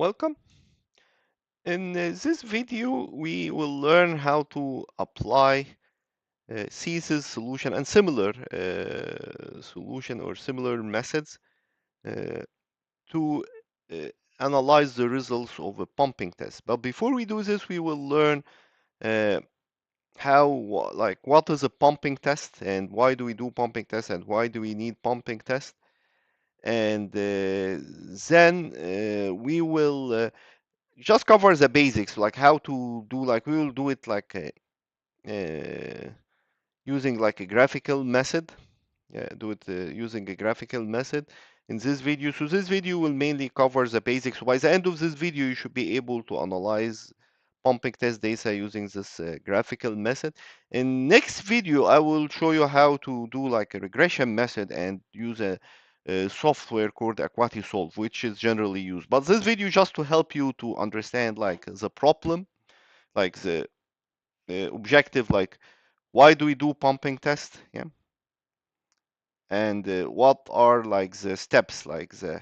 Welcome. In this video, we will learn how to apply thesis solution and similar solution or similar methods uh, to uh, analyze the results of a pumping test. But before we do this, we will learn uh, like what is a pumping test and why do we do pumping test and why do we need pumping test. And then we will just cover the basics, like how to do, like we will do it like using like a graphical method. Yeah, do it using a graphical method in this video. So this video will mainly cover the basics. By the end of this video, you should be able to analyze pumping test data using this graphical method. In next video, I will show you how to do like a regression method and use a software called Aquatisolve, which is generally used. But this video just to help you to understand like the problem, like the objective, like why do we do pumping test? Yeah, and what are like the steps, like the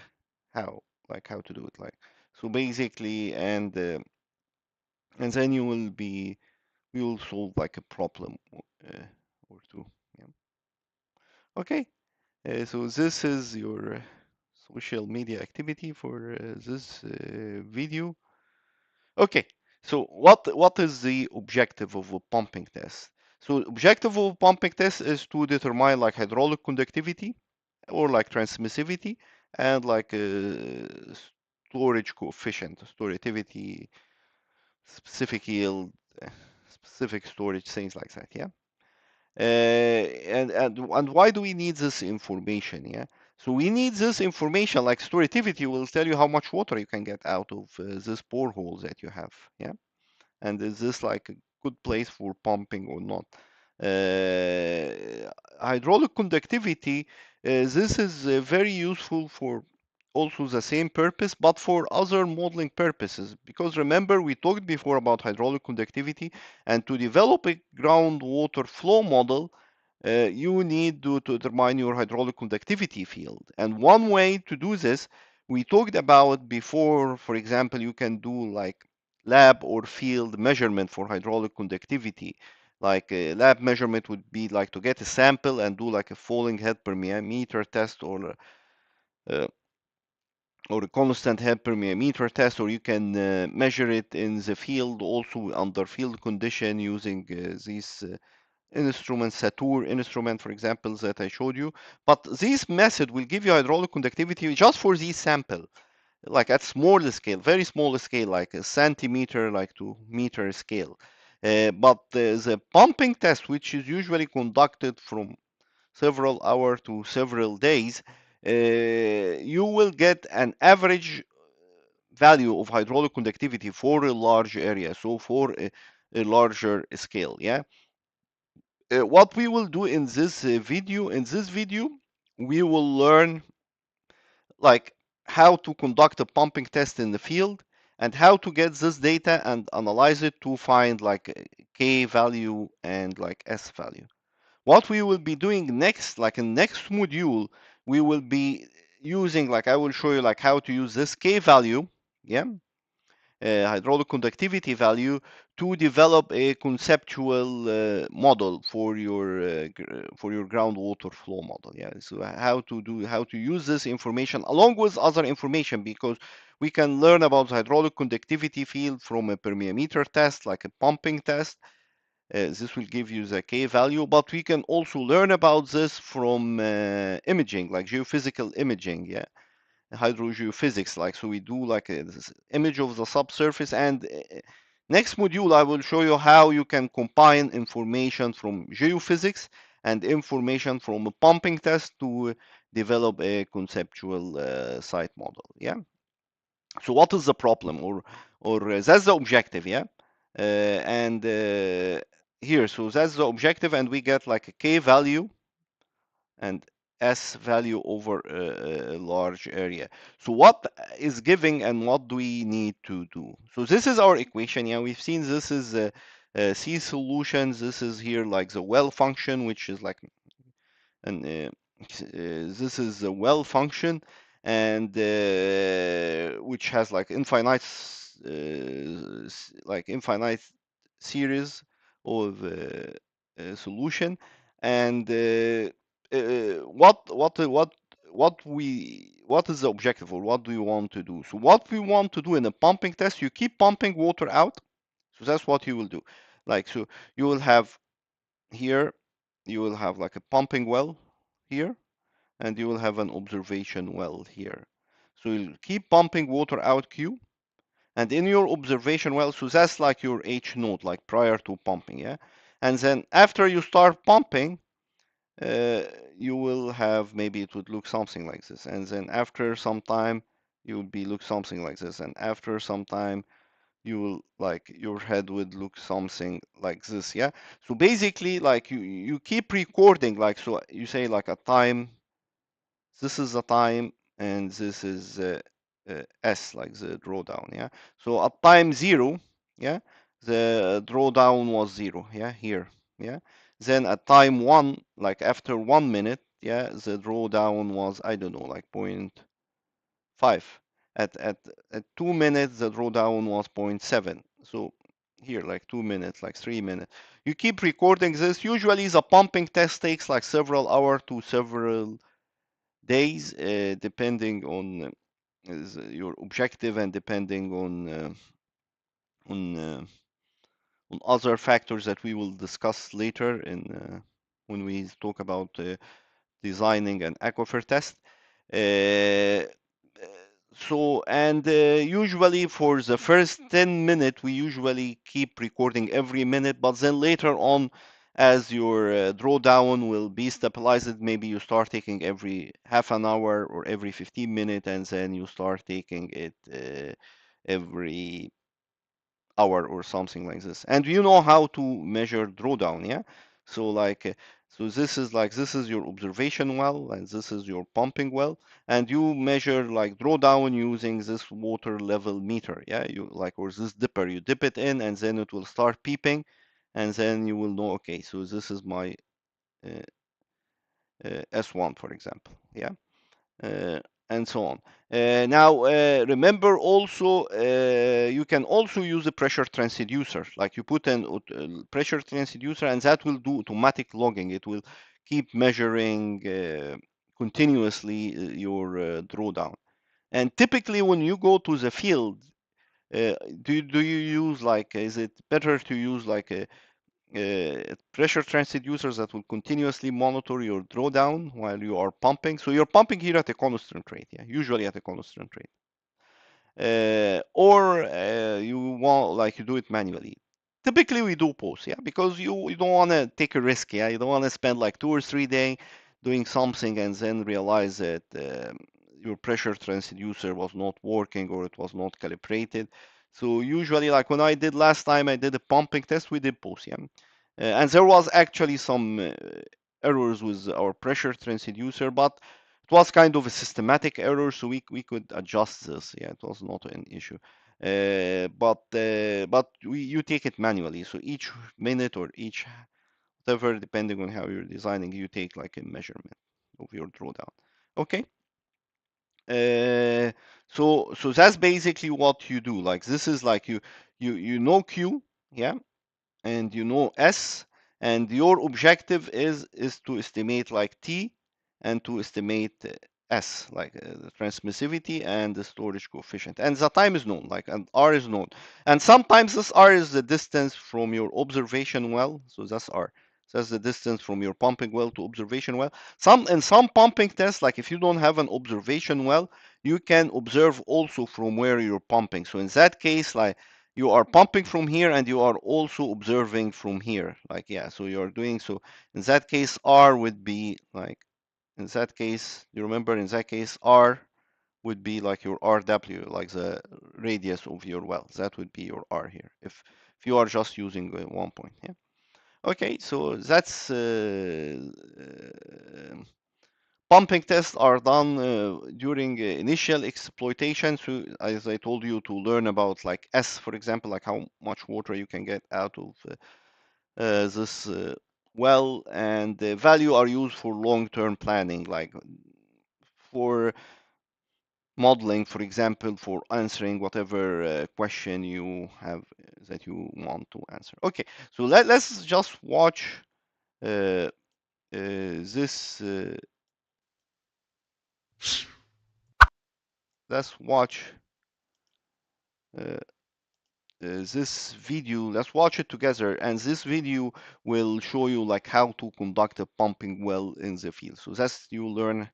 how, like how to do it, like so basically, and then you will be we will solve like a problem or two. Yeah. Okay. So this is your social media activity for this video. Okay. So what is the objective of a pumping test? So objective of a pumping test is to determine like hydraulic conductivity or like transmissivity and like storage coefficient, storativity, specific yield, uh, specific storage, things like that. Yeah. And why do we need this information? Yeah. So we need this information, like storativity will tell you how much water you can get out of this borehole that you have. Yeah. And is this like a good place for pumping or not? Hydraulic conductivity, this is very useful for also the same purpose, but for other modeling purposes. Because remember, we talked before about hydraulic conductivity, and to develop a groundwater flow model, you need to determine your hydraulic conductivity field. And one way to do this, we talked about before, for example, you can do like lab or field measurement for hydraulic conductivity. Like a lab measurement would be like to get a sample and do like a falling head per meter test uh, or a constant head per meter test, or you can measure it in the field also under field condition using these instruments, Satur instrument, for example, that I showed you. But this method will give you hydraulic conductivity just for this sample, like at small scale, very small scale, like a centimeter, like to meter scale. But the pumping test, which is usually conducted from several hours to several days, you will get an average value of hydraulic conductivity for a large area, so for a larger scale. Yeah. What we will do in this video, we will learn like how to conduct a pumping test in the field and how to get this data and analyze it to find like a K value and like S value. What we will be doing next, like in next module, we will be using, like I will show you like how to use this K value, yeah, hydraulic conductivity value to develop a conceptual model for your groundwater flow model. Yeah, so how to use this information along with other information, because we can learn about the hydraulic conductivity field from a permeameter test, like a pumping test. This will give you the K value, but we can also learn about this from imaging, like geophysical imaging. Yeah, hydrogeophysics, like so we do like a this image of the subsurface. And next module I will show you how you can combine information from geophysics and information from a pumping test to develop a conceptual site model. Yeah, so what is the problem, or that's the objective. Yeah. And here, so that's the objective, and we get like a K value and S value over a large area. So what is giving and what do we need to do? So this is our equation. Yeah, we've seen this is C solutions. This is here like the well function, which is like and this is a well function, and which which has like infinite like infinite series of solution. And what is the objective, or what do you want to do? So what we want to do in a pumping test, you keep pumping water out. So that's what you will do. Like, so you will have here, you will have like a pumping well here, and you will have an observation well here. So you'll keep pumping water out Q, and in your observation well, so that's like your H node, like prior to pumping, yeah? And then after you start pumping, uh, you will have, maybe it would look something like this. And then after some time, you will be look something like this. And after some time, you will like your head would look something like this, yeah? So basically, like you keep recording, like, so you say like a time, this is the time, and this is S, like the drawdown, yeah? So at time 0, yeah, the drawdown was 0, yeah, here, yeah? Then at time 1, like after 1 minute, yeah, the drawdown was, I don't know, like point 0.5. At 2 minutes, the drawdown was 0.7. So here, like 2 minutes, like 3 minutes. You keep recording this. Usually the pumping test takes like several hours to several days, depending on your objective, and depending on uh, on other factors that we will discuss later in when we talk about designing an aquifer test. Uh, so, and usually for the first 10 minutes, we usually keep recording every minute, but then later on, as your drawdown will be stabilized, maybe you start taking every half an hour or every 15 minutes, and then you start taking it every hour or something like this. And you know how to measure drawdown, yeah? So like, so this is like, this is your observation well, and this is your pumping well, and you measure like drawdown using this water level meter, yeah? You like, or this dipper, you dip it in, and then it will start peeping, and then you will know, okay, so this is my uh, S1, for example, yeah? uh, and so on. Now, remember also, you can also use a pressure transducer. Like you put an pressure transducer, and that will do automatic logging. It will keep measuring continuously your drawdown. And typically, when you go to the field, do you use like, is it better to use like a pressure transducers that will continuously monitor your drawdown while you are pumping? So you're pumping here at a constant rate, yeah, usually at a constant rate. Or you want, like, you do it manually. Typically, we do both, yeah, because you don't want to take a risk, yeah. You don't want to spend like 2 or 3 days doing something and then realize that your pressure transducer was not working or it was not calibrated. So usually, like when I did last time, I did a pumping test. We did both, yeah, and there was actually some errors with our pressure transducer, but it was kind of a systematic error, so we could adjust this. Yeah, it was not an issue. But you take it manually. So each minute or each whatever, depending on how you're designing, you take like a measurement of your drawdown. Okay. Uh, so that's basically what you do. Like this is like you know Q, yeah, and you know S, and your objective is to estimate like T, and to estimate S, like the transmissivity and the storage coefficient. And the time is known, like, and R is known. And sometimes this R is the distance from your observation well, so that's R. So that's the distance from your pumping well to observation well. In some pumping tests, like if you don't have an observation well, you can observe also from where you're pumping. So in that case, like, you are pumping from here and you are also observing from here, like, yeah, so you're doing, so in that case R would be like, in that case, you remember, in that case R would be like your RW, like the radius of your well. That would be your R here, if you are just using 1 point, yeah. Okay, so that's pumping tests are done during initial exploitation. So as I told you, to learn about like S, for example, like how much water you can get out of this well, and the value are used for long-term planning, like for modeling, for example, for answering whatever question you have that you want to answer. Okay, so let's just watch this. Let's watch this video. Let's watch it together, and this video will show you like how to conduct a pumping well in the field. So that's you learn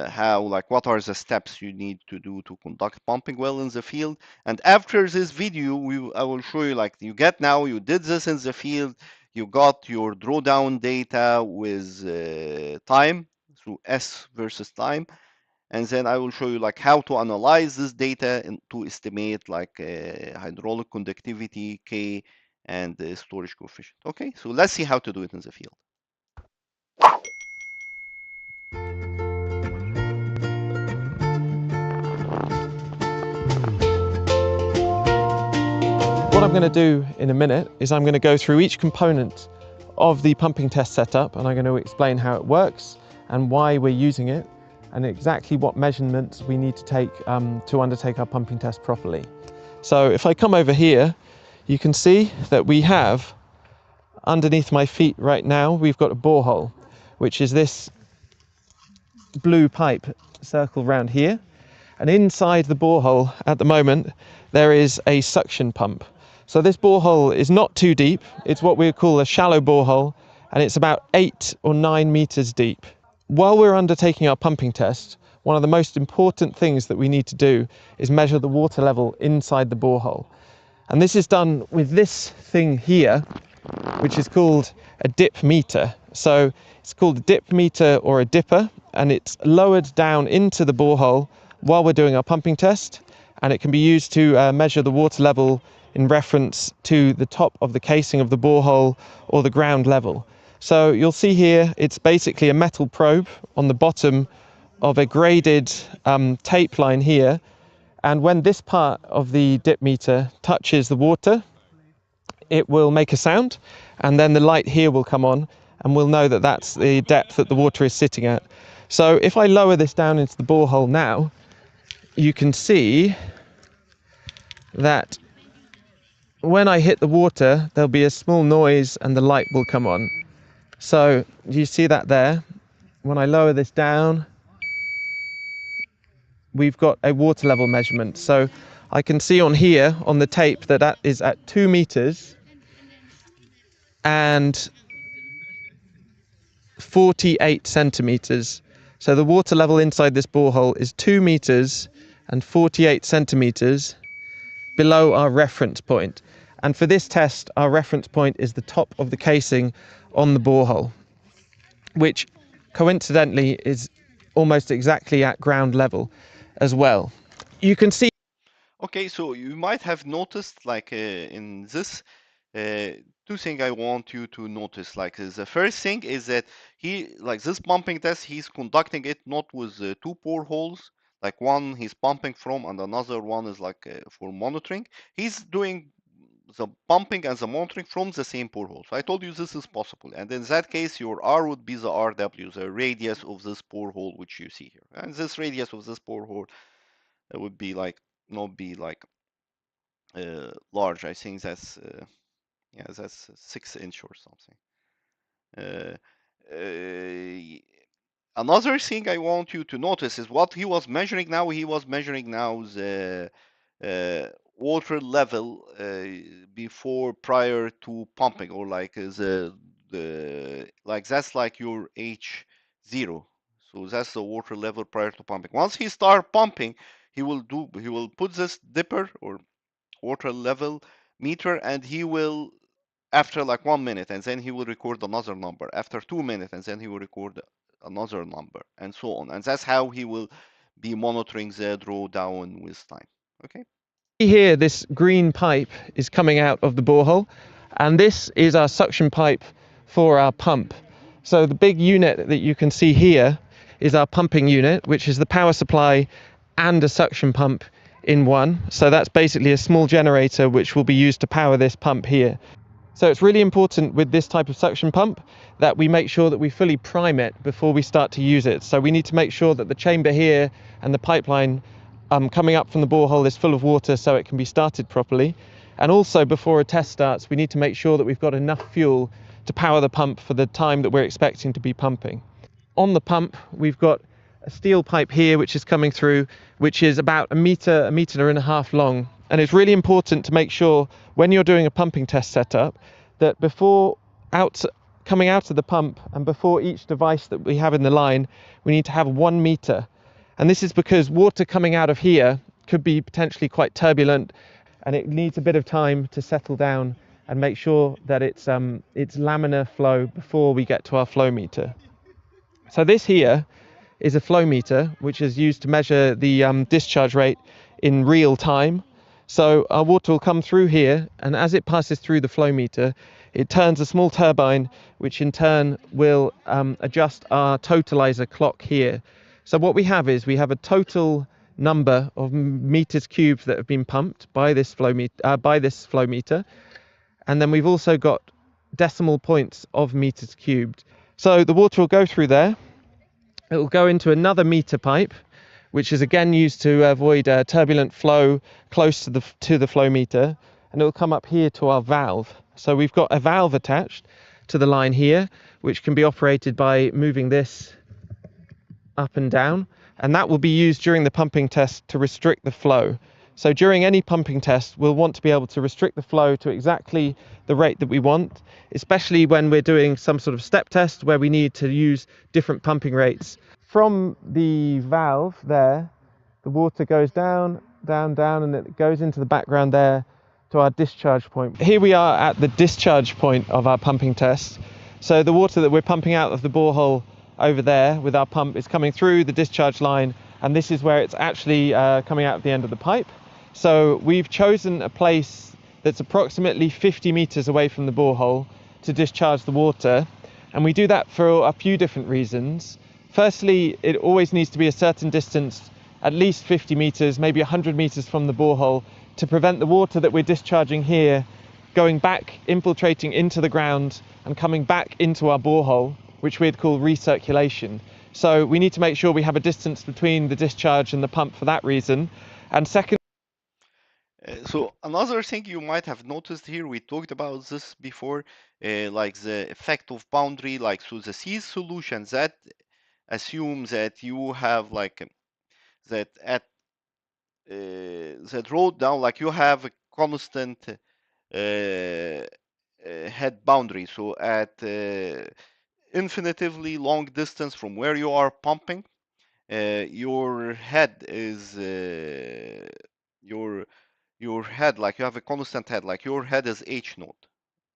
how like what are the steps you need to do to conduct pumping well in the field. And after this video I will show you like you did this in the field, you got your drawdown data with time, so S versus time, and then I will show you like how to analyze this data and to estimate like hydraulic conductivity K and storage coefficient. Okay, so let's see how to do it in the field. What I'm going to do in a minute is I'm going to go through each component of the pumping test setup, and I'm going to explain how it works and why we're using it and exactly what measurements we need to take to undertake our pumping test properly. So if I come over here, you can see that we have underneath my feet right now, we've got a borehole, which is this blue pipe circled round here. And inside the borehole at the moment, there is a suction pump. So this borehole is not too deep. It's what we call a shallow borehole, and it's about 8 or 9 meters deep. While we're undertaking our pumping test, one of the most important things that we need to do is measure the water level inside the borehole. And this is done with this thing here, which is called a dip meter. So it's called a dip meter or a dipper, and it's lowered down into the borehole while we're doing our pumping test, and it can be used to measure the water level in reference to the top of the casing of the borehole or the ground level. So you'll see here it's basically a metal probe on the bottom of a graded tape line here, and when this part of the dip meter touches the water, it will make a sound, and then the light here will come on, and we'll know that that's the depth that the water is sitting at. So if I lower this down into the borehole now, you can see that when I hit the water, there'll be a small noise and the light will come on. So you see that there? When I lower this down, we've got a water level measurement. So I can see on here on the tape that that is at 2 meters and 48 centimeters. So the water level inside this borehole is 2 meters and 48 centimeters below our reference point. And for this test, our reference point is the top of the casing on the borehole, which coincidentally is almost exactly at ground level as well. You can see. Okay, so you might have noticed like in this two things I want you to notice. Like the first thing is that this pumping test, he's conducting it not with two boreholes, like one he's pumping from and another one is like for monitoring. He's doing the pumping and the monitoring from the same borehole. So I told you this is possible. And in that case, your R would be the RW, the radius of this borehole, which you see here. And this radius of this borehole would be like, not be like large. I think that's yeah, that's 6 inch or something. Another thing I want you to notice is what he was measuring now. He was measuring now the water level prior to pumping, or like the like that's like your H0. So that's the water level prior to pumping. Once he start pumping, he will put this dipper or water level meter, and he will, after like 1 minute, and then he will record another number after 2 minutes, and then he will record another number, and so on. And that's how he will be monitoring the drawdown with time. Okay. Here, this green pipe is coming out of the borehole, and this is our suction pipe for our pump. So the big unit that you can see here is our pumping unit, which is the power supply and a suction pump in one. So that's basically a small generator which will be used to power this pump here. So it's really important with this type of suction pump that we make sure that we fully prime it before we start to use it. So we need to make sure that the chamber here and the pipeline coming up from the borehole is full of water so it can be started properly. And also before a test starts, we need to make sure that we've got enough fuel to power the pump for the time that we're expecting to be pumping. On the pump, we've got a steel pipe here which is coming through, which is about a metre and a half long. And it's really important to make sure when you're doing a pumping test setup that coming out of the pump and before each device that we have in the line, we need to have 1 metre. And this is because water coming out of here could be potentially quite turbulent, and it needs a bit of time to settle down and make sure that it's laminar flow before we get to our flow meter. So this here is a flow meter, which is used to measure the discharge rate in real time. So our water will come through here, and as it passes through the flow meter, it turns a small turbine, which in turn will adjust our totalizer clock here. So what we have is we have a total number of meters cubed that have been pumped by this flow meter, and then we've also got decimal points of meters cubed. So the water will go through there. It will go into another meter pipe, which is again used to avoid turbulent flow close to the flow meter, and it will come up here to our valve. So we've got a valve attached to the line here, which can be operated by moving this up and down, and that will be used during the pumping test to restrict the flow. So during any pumping test, we'll want to be able to restrict the flow to exactly the rate that we want, especially when we're doing some sort of step test where we need to use different pumping rates. From the valve there, the water goes down, down, down, and it goes into the background there to our discharge point. Here we are at the discharge point of our pumping test. So the water that we're pumping out of the borehole over there with our pump is coming through the discharge line, and this is where it's actually coming out of the end of the pipe. So we've chosen a place that's approximately 50 meters away from the borehole to discharge the water, and we do that for a few different reasons. Firstly, it always needs to be a certain distance, at least 50 meters, maybe 100 meters from the borehole, to prevent the water that we're discharging here going back, infiltrating into the ground and coming back into our borehole, which we'd call recirculation. So we need to make sure we have a distance between the discharge and the pump for that reason. And second, So another thing you might have noticed here, we talked about this before, like the effect of boundary, like so the C solution that assumes that you have like that at that road down, like you have a constant head boundary. So at infinitively long distance from where you are pumping, your head is your head, like you have a constant head, like your head is H naught.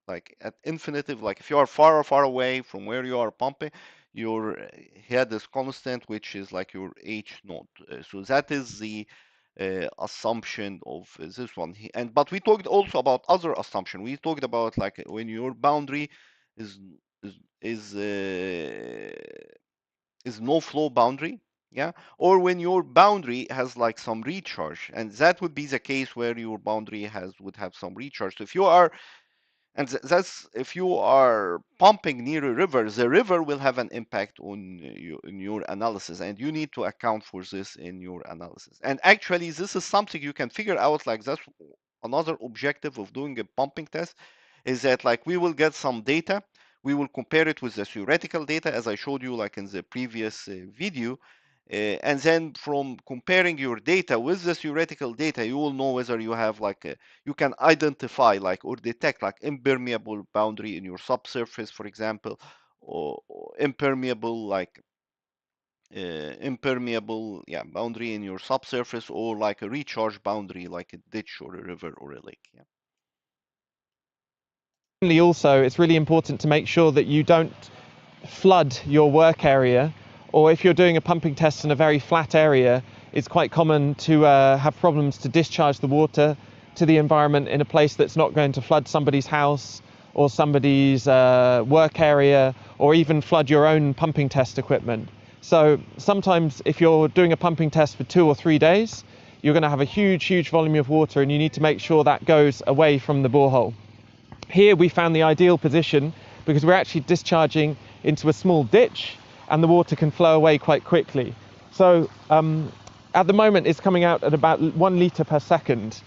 Like at infinitive, like if you are far away from where you are pumping, your head is constant, which is like your H naught. So that is the assumption of this one. And but we talked also about other assumption. We talked about like when your boundary is is is, uh, is no flow boundary, yeah, or when your boundary has like some recharge, and that would be the case where your boundary would have some recharge. So if you are and that's if you are pumping near a river, the river will have an impact on your analysis, and you need to account for this in your analysis. And actually, this is something you can figure out. Like that's another objective of doing a pumping test, is that like we will get some data, we will compare it with the theoretical data, as I showed you like in the previous video. And then from comparing your data with the theoretical data, you will know whether you have like you can identify like or detect like impermeable boundary in your subsurface, for example, or impermeable like impermeable boundary in your subsurface, or like a recharge boundary like a ditch or a river or a lake. Yeah. also, it's really important to make sure that you don't flood your work area, or if you're doing a pumping test in a very flat area, it's quite common to have problems to discharge the water to the environment in a place that's not going to flood somebody's house or somebody's work area, or even flood your own pumping test equipment. So sometimes if you're doing a pumping test for 2 or 3 days, you're going to have a huge volume of water, and you need to make sure that goes away from the borehole. Here we found the ideal position because we're actually discharging into a small ditch and the water can flow away quite quickly. So at the moment it's coming out at about 1 litre per second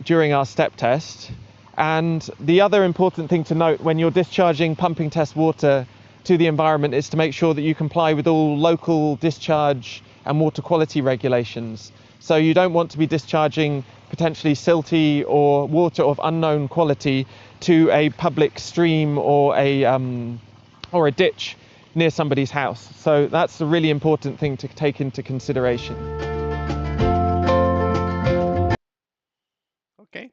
during our step test. And the other important thing to note when you're discharging pumping test water to the environment is to make sure that you comply with all local discharge and water quality regulations. So you don't want to be discharging potentially silty or water of unknown quality to a public stream or a ditch near somebody's house. So that's a really important thing to take into consideration. Okay.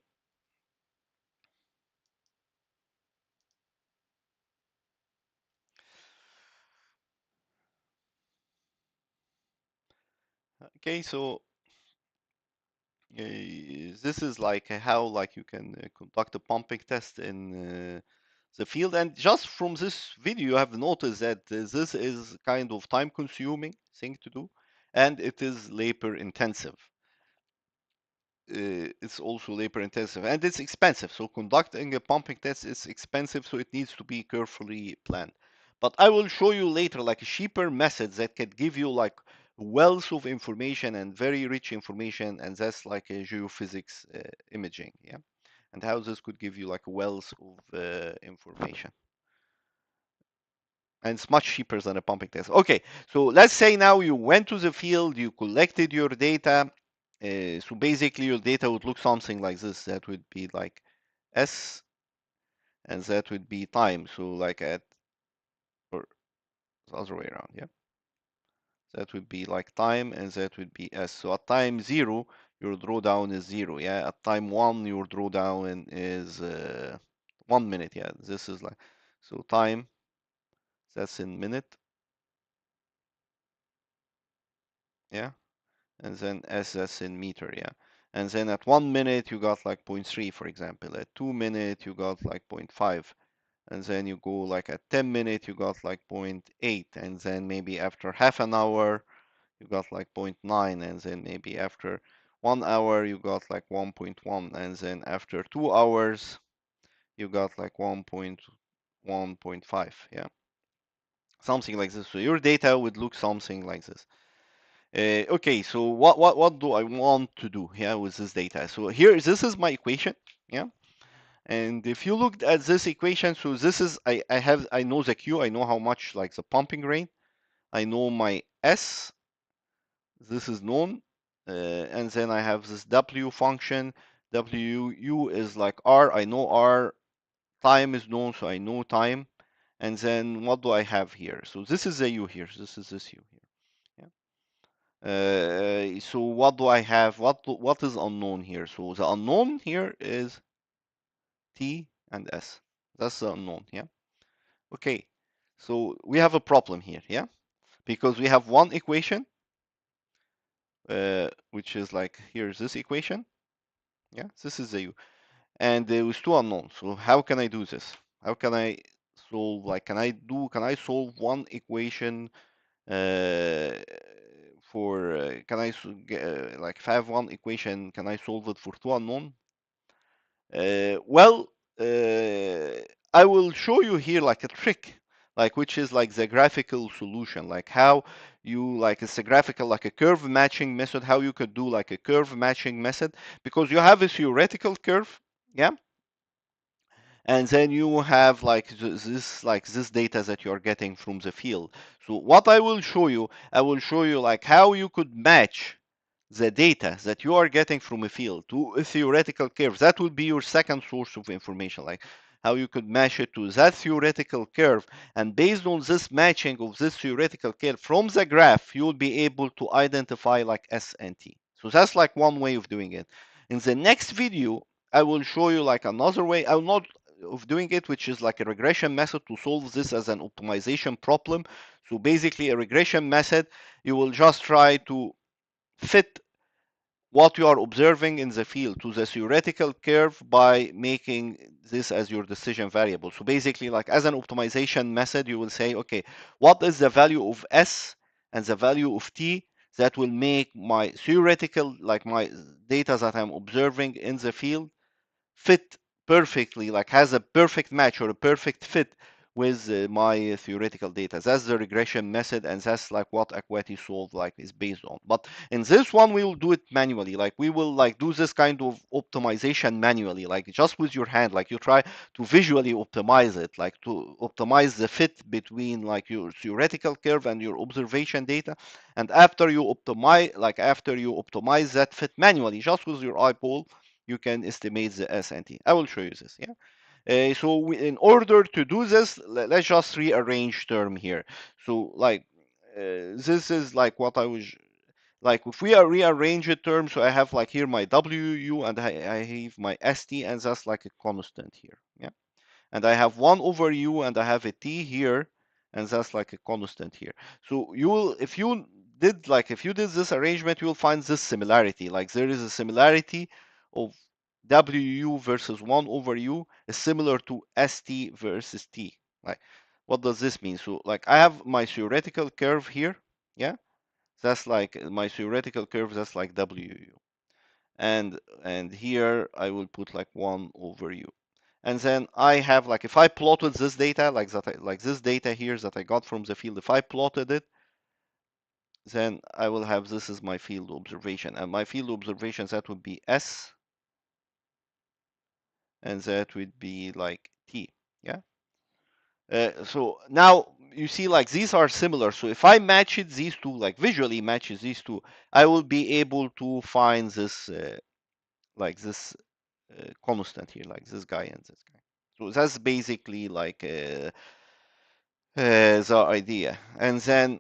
Okay, so this is like how like you can conduct a pumping test in the field, and just from this video you have noticed that this is kind of time consuming thing to do, and it is labor intensive. It's also labor intensive and it's expensive. So conducting a pumping test is expensive, so it needs to be carefully planned. But I will show you later like a cheaper method that can give you like wealth of information and very rich information, and that's like a geophysics imaging, yeah, and how this could give you like a wealth of information. And it's much cheaper than a pumping test. Okay, so let's say now you went to the field, you collected your data. So basically, your data would look something like this. That would be like S, and that would be time. So like or the other way around, yeah. That would be like time, and that would be S. So at time 0, your drawdown is 0, yeah. At time 1, your drawdown is 1 minute, yeah. This is like, so time, that's in minute, yeah. And then SS in meter, yeah. And then at 1 minute you got like 0.3, for example. At 2 minutes you got like 0.5, and then you go like at 10 minutes you got like 0.8, and then maybe after half an hour you got like 0.9, and then maybe after 1 hour you got like 1.1, and then after 2 hours you got like 1.1.5, yeah, something like this. So your data would look something like this. Okay, so what do I want to do here with this data? So here, this is my equation, yeah. And if you looked at this equation, so this is I know the Q, I know how much like the pumping rate, I know my S, this is known, and then I have this W function. WU is like R, I know R. Time is known, so I know time. And then what do I have here? So this is the U here. This is this U here. Yeah. So what do I have? What is unknown here? So the unknown here is T and S. That's the unknown, yeah. Okay, so we have a problem here, yeah, because we have one equation, which is like here's this equation, yeah. This is the U, and there is two unknowns. So how can I do this? How can I solve? Like, can I solve one equation uh, for can I like if I have one equation, can I solve it for two unknown? Well, I will show you here like a trick, like which is like the graphical solution, like how you like it's a graphical like a curve matching method, how you could do like a curve matching method, because you have a theoretical curve, yeah, and then you have like this data that you're getting from the field. So what I will show you, I will show you like how you could match the data that you are getting from a field to a theoretical curve. That would be your second source of information, like how you could match it to that theoretical curve, and based on this matching of this theoretical curve from the graph you will be able to identify like S and T. So that's like one way of doing it. In the next video I will show you like another way. I will not of doing it, which is like a regression method to solve this as an optimization problem. So basically a regression method, you will just try to fit what you are observing in the field to the theoretical curve by making this as your decision variable. So basically, like as an optimization method, you will say, okay, what is the value of S and the value of T that will make my theoretical, like my data that I'm observing in the field, fit perfectly, like has a perfect match or a perfect fit with my theoretical data. That's the regression method, and that's like what Acuity solve like is based on. But in this one, we will do it manually. Like we will like do this kind of optimization manually, like just with your hand. Like you try to visually optimize it, like to optimize the fit between like your theoretical curve and your observation data. And after you optimize that fit manually, just with your eyeball, you can estimate the S and T. I will show you this. Yeah. In order to do this, let's just rearrange term here. So like this is like what I was like if we are rearrange a term, so I have like here my WU and I have my ST, and that's like a constant here. Yeah. And I have 1 over U and I have a T here, and that's like a constant here. So you will, if you did this arrangement, you will find this similarity. Like there is a similarity of WU versus 1 over U is similar to ST versus T. Like, what does this mean? So like I have my theoretical curve here. Yeah. That's like my theoretical curve, that's like WU. And here I will put like 1 over U. And then I have like if I plotted this data like that, like this data here that I got from the field, if I plotted it, then I will have this is my field observation, and my field observations that would be S, and that would be like T. Yeah. So now you see like these are similar. So if I match it these two, like visually matches these two, I will be able to find this like this constant here, like this guy and this guy. So that's basically like the idea. And then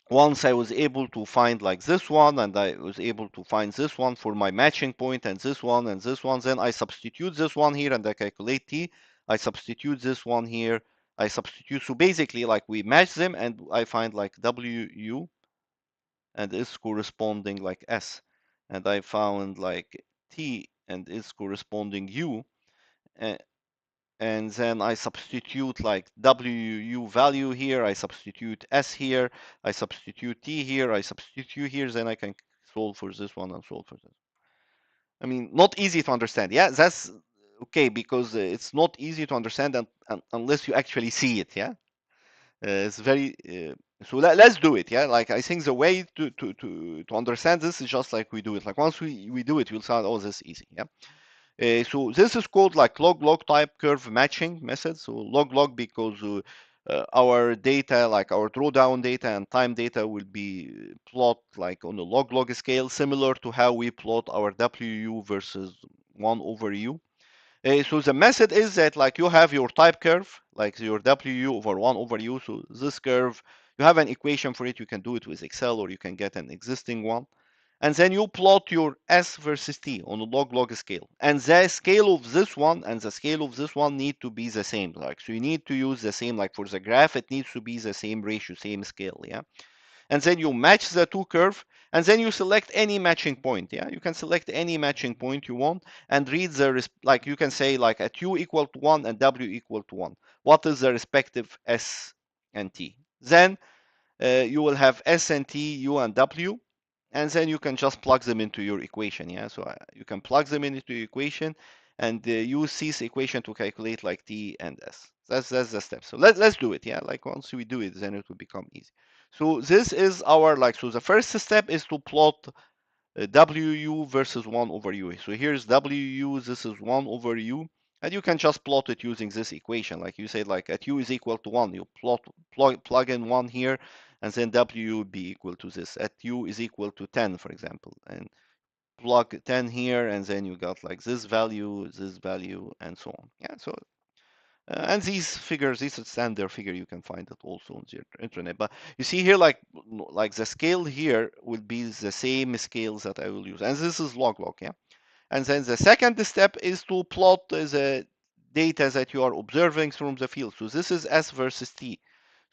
once I was able to find like this one, and I was able to find this one for my matching point, and this one and this one, then I substitute this one here and I calculate T. I substitute this one here. I substitute. So basically, like we match them, and I find like WU and is corresponding like S. And I found like T and is corresponding U. And then I substitute like WU value here, I substitute S here, I substitute T here, I substitute U here, then I can solve for this one and solve for this. I mean, not easy to understand. Yeah, that's okay because it's not easy to understand unless you actually see it. Yeah, it's very. So let's do it. Yeah, like I think the way to understand this is just like we do it. Like once we do it, you'll find oh this is easy. Yeah. So this is called like log-log type curve matching method. So log-log because our data, like our drawdown data and time data, will be plot like on a log-log scale, similar to how we plot our WU versus 1 over U. So the method is that like you have your type curve, like your WU over 1 over U. So this curve, you have an equation for it. You can do it with Excel or you can get an existing one. And then you plot your S versus T on a log-log scale. And the scale of this one and the scale of this one need to be the same. Like so you need to use the same, like for the graph, it needs to be the same ratio, same scale. Yeah. And then you match the two curve, and then you select any matching point. Yeah, you can select any matching point you want and read the like you can say like at u equal to 1 and w equal to 1, what is the respective S and T. Then you will have S and T, U and W, and then you can just plug them into your equation. Yeah, so you can plug them into your equation and use this equation to calculate like T and S. That's the step. So let's do it. Yeah, like once we do it, then it will become easy. So this is our like so the first step is to plot WU versus 1 over U. So here's WU, this is 1 over U. And you can just plot it using this equation. Like you say, like at U is equal to 1, you plug in 1 here, and then W would be equal to this. At U is equal to 10, for example. And plug 10 here, and then you got like this value, and so on. Yeah, so and these figures, these are standard figure, you can find it also on the internet. But you see here, like the scale here will be the same scales that I will use. And this is log-log, yeah? And then the second step is to plot the data that you are observing from the field. So this is S versus T.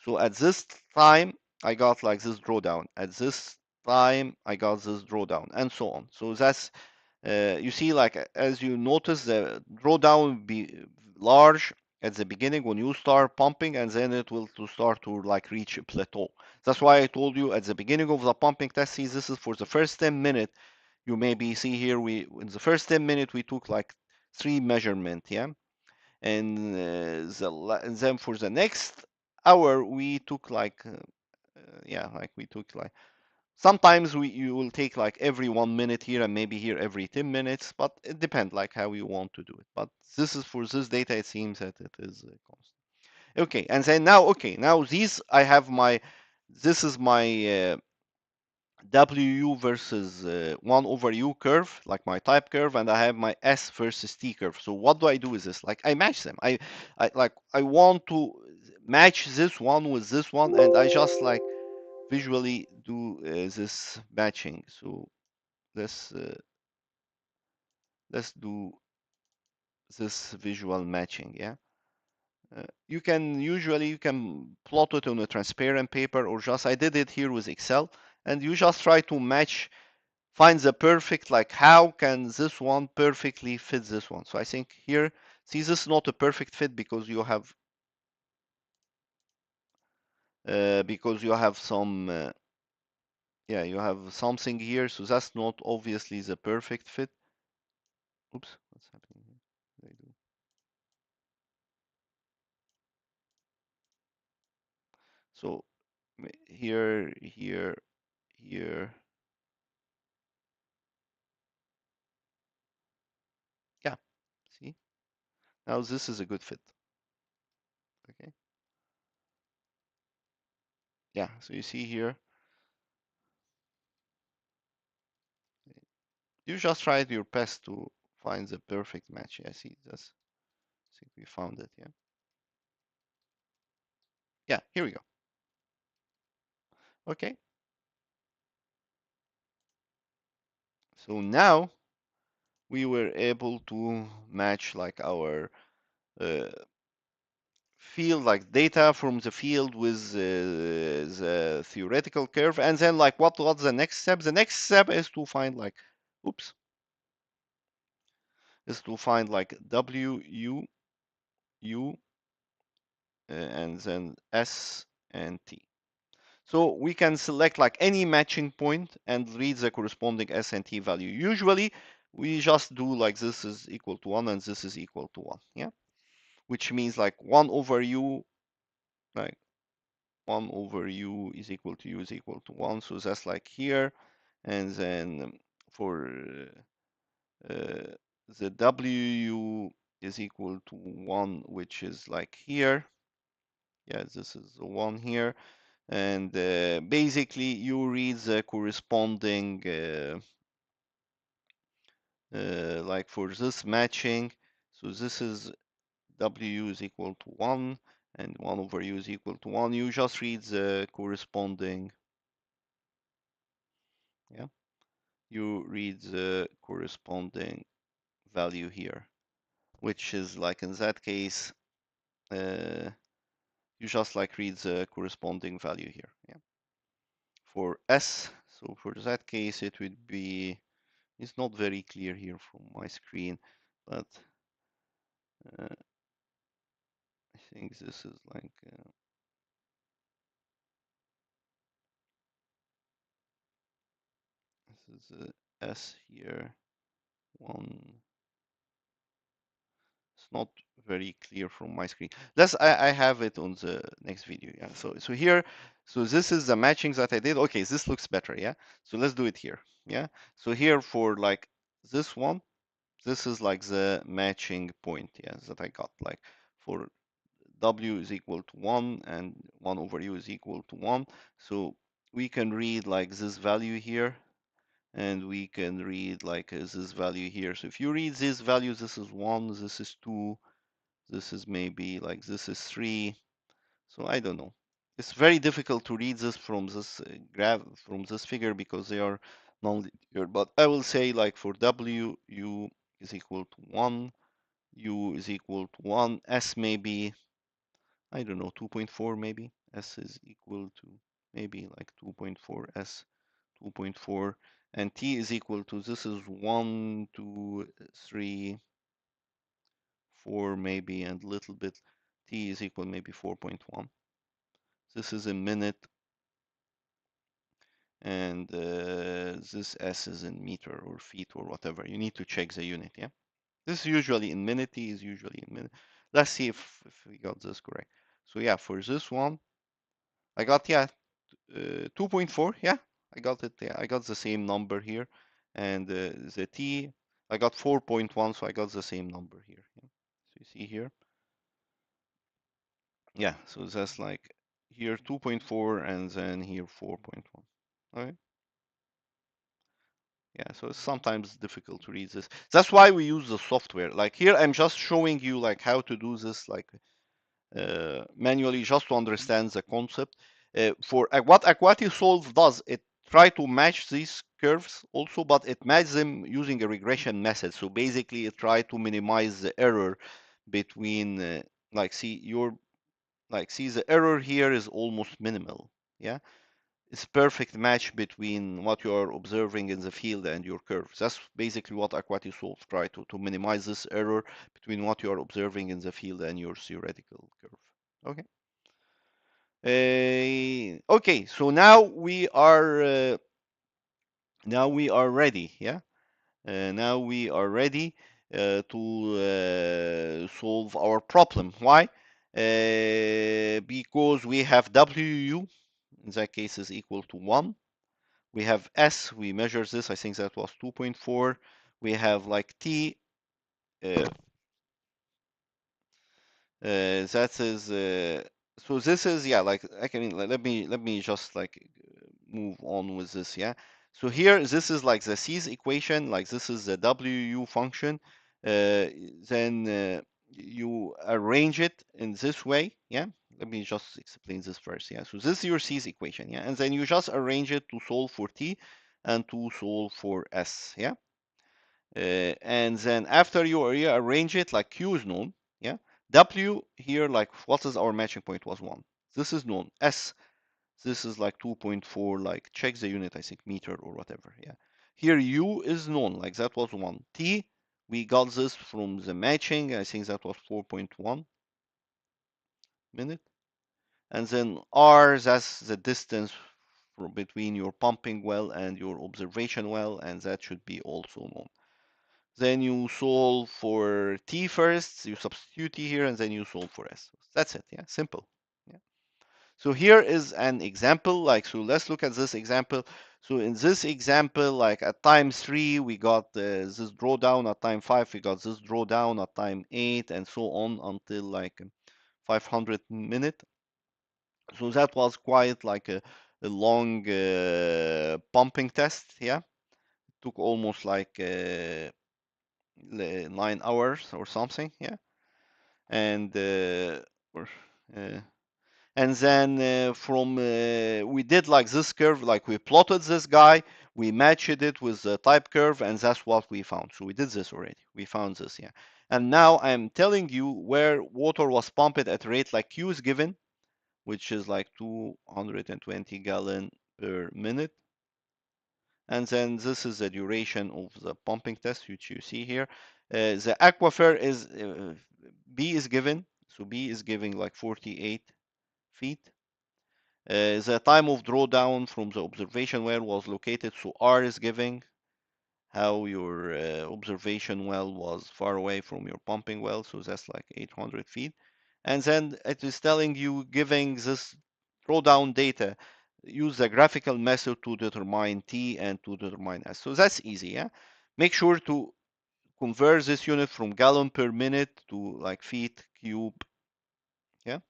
So at this time, I got like this drawdown. At this time, I got this drawdown, and so on. So that's you see, like as you notice, the drawdown will be large at the beginning when you start pumping, and then it will to start to like reach a plateau. That's why I told you at the beginning of the pumping test. See, this is for the first 10 minutes. You maybe see here we in the first 10 minutes we took like three measurement, yeah. And then for the next hour we took like yeah, like we took like sometimes you will take like every 1 minute here and maybe here every 10 minutes, but it depends like how you want to do it. But this is for this data, it seems that it is constant. Okay, and then now, okay, now these I have my, this is my WU versus 1 over U curve, like my type curve, and I have my S versus T curve. So what do I do with this? Like I match them. I want to match this one with this one, and I just like visually do this matching. So let's uh, let's do this visual matching. Yeah. You can usually you can plot it on a transparent paper or just I did it here with Excel, and you just try to match, find the perfect, like how can this one perfectly fit this one. So I think here, see, this is not a perfect fit because you have some yeah, you have something here, so that's not obviously the perfect fit. Oops, what's happening here? What did I do? So here, here, here, yeah. See, now this is a good fit. Okay, yeah. So you see here, you just tried your best to find the perfect match. Yeah, see, that's, I think we found it. Yeah, yeah. Here we go. Okay, so now we were able to match like our uh, field, like data from the field with the theoretical curve, and then like what's the next step? The next step is to find like, oops, is to find like W U U and then S and T. So we can select like any matching point and read the corresponding S and T value. Usually we just do like this is equal to 1 and this is equal to 1. Yeah. Which means like 1 over U, like 1 over U is equal to U is equal to 1. So that's like here. And then for the WU is equal to 1, which is like here. Yeah, this is the 1 here. And basically you read the corresponding like for this matching, so this is W is equal to 1 and 1 over U is equal to 1. You just read the corresponding, yeah, you read the corresponding value here, which is like in that case, you just like read the corresponding value here, yeah. For S, so for that case, it would be, it's not very clear here from my screen, but I think this is like, this is S here, 1. It's not very clear from my screen. I have it on the next video. Yeah. So here, so this is the matchings that I did. Okay, this looks better. Yeah. So let's do it here. Yeah. So here for like this one, this is like the matching point. Yeah, that I got like for W is equal to 1 and 1 over U is equal to 1. So we can read like this value here and we can read like this value here. So if you read this value, this is 1, this is 2, this is maybe like this is 3. So I don't know. It's very difficult to read this from this graph, from this figure, because they are non-linear. But I will say like for W, U is equal to 1, U is equal to 1, S maybe, I don't know, 2.4 maybe. S is equal to maybe like 2.4, S 2.4, and T is equal to, this is 1, 2, 3, 4 maybe, and a little bit. T is equal maybe 4.1. This is a minute, and this S is in meter or feet or whatever. You need to check the unit, yeah? This is usually in minute. T is usually in minute. Let's see if we got this correct. So yeah, for this one, I got, yeah, 2.4. Yeah, I got it. Yeah, I got the same number here, and the T, I got 4.1, so I got the same number here. Yeah. So you see here, yeah. So that's like here 2.4, and then here 4.1. Okay. Yeah, so it's sometimes difficult to read this. That's why we use the software. Like here, I'm just showing you like how to do this, like manually, just to understand the concept. For what Aquatisolve does, it try to match these curves also, but it matches them using a regression method. So basically, it try to minimize the error between, like, see the error here is almost minimal. Yeah, it's perfect match between what you are observing in the field and your curve. That's basically what Aquatisolve try to minimize this error between what you are observing in the field and your theoretical curve. Okay. Okay. So now we are ready. Yeah. Now we are ready to solve our problem. Why? Because we have WU, in that case, is equal to 1. We have S, we measure this, I think that was 2.4. We have like T, uh, that is, so this is, yeah, like, I can, let me just like move on with this, yeah. So here, this is like the C's equation, like this is the WU function. Then you arrange it in this way, yeah. Let me just explain this first, yeah. So this is your C's equation, yeah, and then you just arrange it to solve for T and to solve for S, yeah. And then after you rearrange it, like Q is known, yeah. W here, like what is our matching point was 1. This is known. S, this is like 2.4, like check the unit, I think meter or whatever, yeah. Here U is known, like that was 1. T, we got this from the matching, I think that was 4.1 minute. And then R, that's the distance between your pumping well and your observation well, and that should be also known. Then you solve for T first, you substitute T here, and then you solve for S. That's it, yeah, simple. Yeah. So here is an example, like, so let's look at this example. So in this example, like at time 3, we got this drawdown, at time 5, we got this drawdown, at time 8, and so on until like 500 minute. So that was quite like a long pumping test, yeah. Took almost like 9 hours or something, yeah. And or, uh, and then from we did like this curve, like we plotted this guy, we matched it with the type curve, and that's what we found. So we did this already. We found this, yeah. And now I'm telling you where water was pumped at a rate like Q is given, which is like 220 gallon per minute. And then this is the duration of the pumping test, which you see here. The aquifer is B is given, so B is giving like 48 feet. The time of drawdown from the observation well was located, so R is giving how your observation well was far away from your pumping well, so that's like 800 feet. And then it is telling you, giving this drawdown data, use the graphical method to determine T and to determine S. So that's easy, yeah? Make sure to convert this unit from gallon per minute to like feet cube, yeah,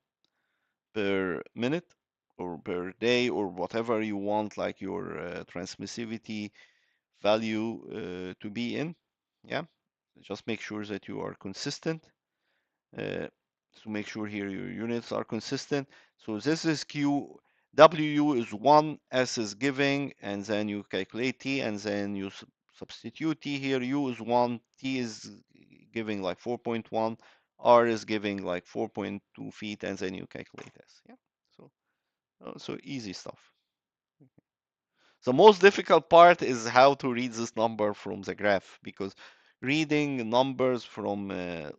per minute or per day or whatever you want, like your transmissivity value to be in, yeah. Just make sure that you are consistent. uh, so make sure here your units are consistent. So this is Q, WU is 1, S is giving, and then you calculate T, and then you substitute T here. U is 1, T is giving like 4.1, R is giving like 4.2 feet, and then you calculate S. Yeah, so so easy stuff. The most difficult part is how to read this number from the graph, because reading numbers from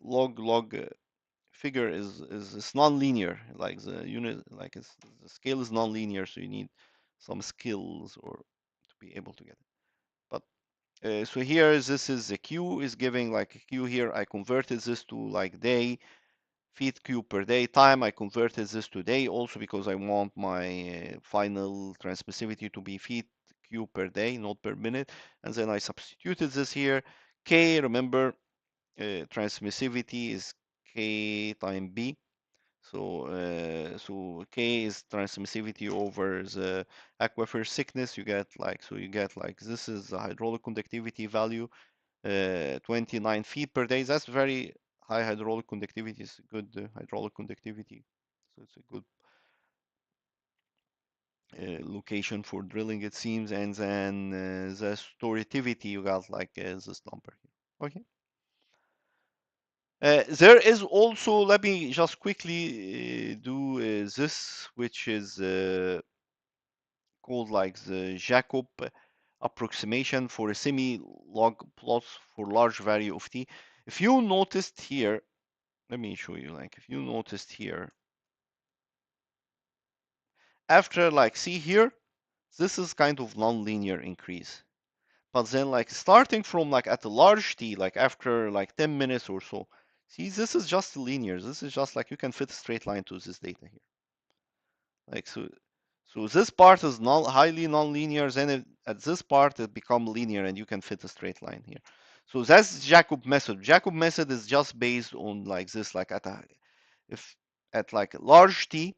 log figure is non-linear. Like the unit, like the scale is non-linear, so you need some skills or to be able to get it. But So here, this is the Q is giving like a Q here. I converted this to like day, feet cube per day. Time, I converted this to day also because I want my final transmissivity to be feet cube per day, not per minute. And then I substituted this here. K, remember, transmissivity is K times B. So K is transmissivity over the aquifer thickness. You get like, so you get like, this is the hydraulic conductivity value, 29 feet per day. That's very high hydraulic conductivity. It's good hydraulic conductivity. So it's a good location for drilling, it seems. And then the storativity, you got like this number here. Okay. There is also, let me just quickly do this, which is called like the Jacob approximation for a semi-log plots for large value of t. If you noticed here, let me show you, like if you noticed here, after like, see here, this is kind of non-linear increase. But then like starting from like at a large t, like after like 10 minutes or so, see, this is just linear. This is just like you can fit a straight line to this data here. Like so this part is non highly non-linear, then at this part it become linear and you can fit a straight line here. So that's Jacob method. Jacob method is just based on like this, like at a, if at like large t,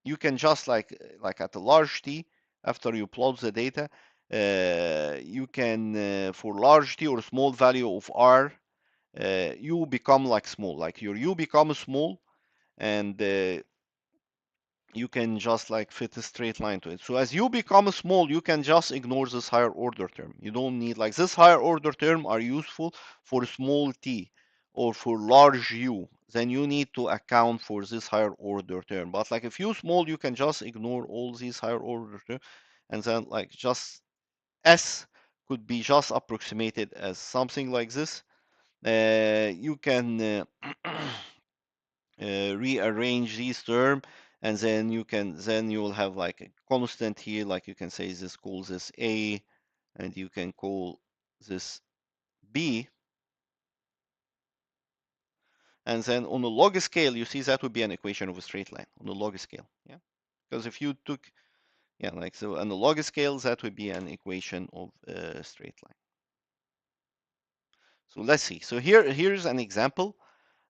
you can just like at a large t, after you plot the data, you can for large t or small value of r, you become like small, like your u becomes small, and you can just like fit a straight line to it. So as you become small, you can just ignore this higher order term. You don't need, like, this higher order term are useful for small t or for large u. Then you need to account for this higher order term. But like if you small, you can just ignore all these higher order term, and then like just s could be just approximated as something like this. You can rearrange these term, and then you will have like a constant here, like you can say this, call this a, and you can call this b, and then on a log scale, you see that would be an equation of a straight line on a log scale. Yeah, because if you took, yeah, like, so on the log scale, that would be an equation of a straight line. So let's see. So here's an example.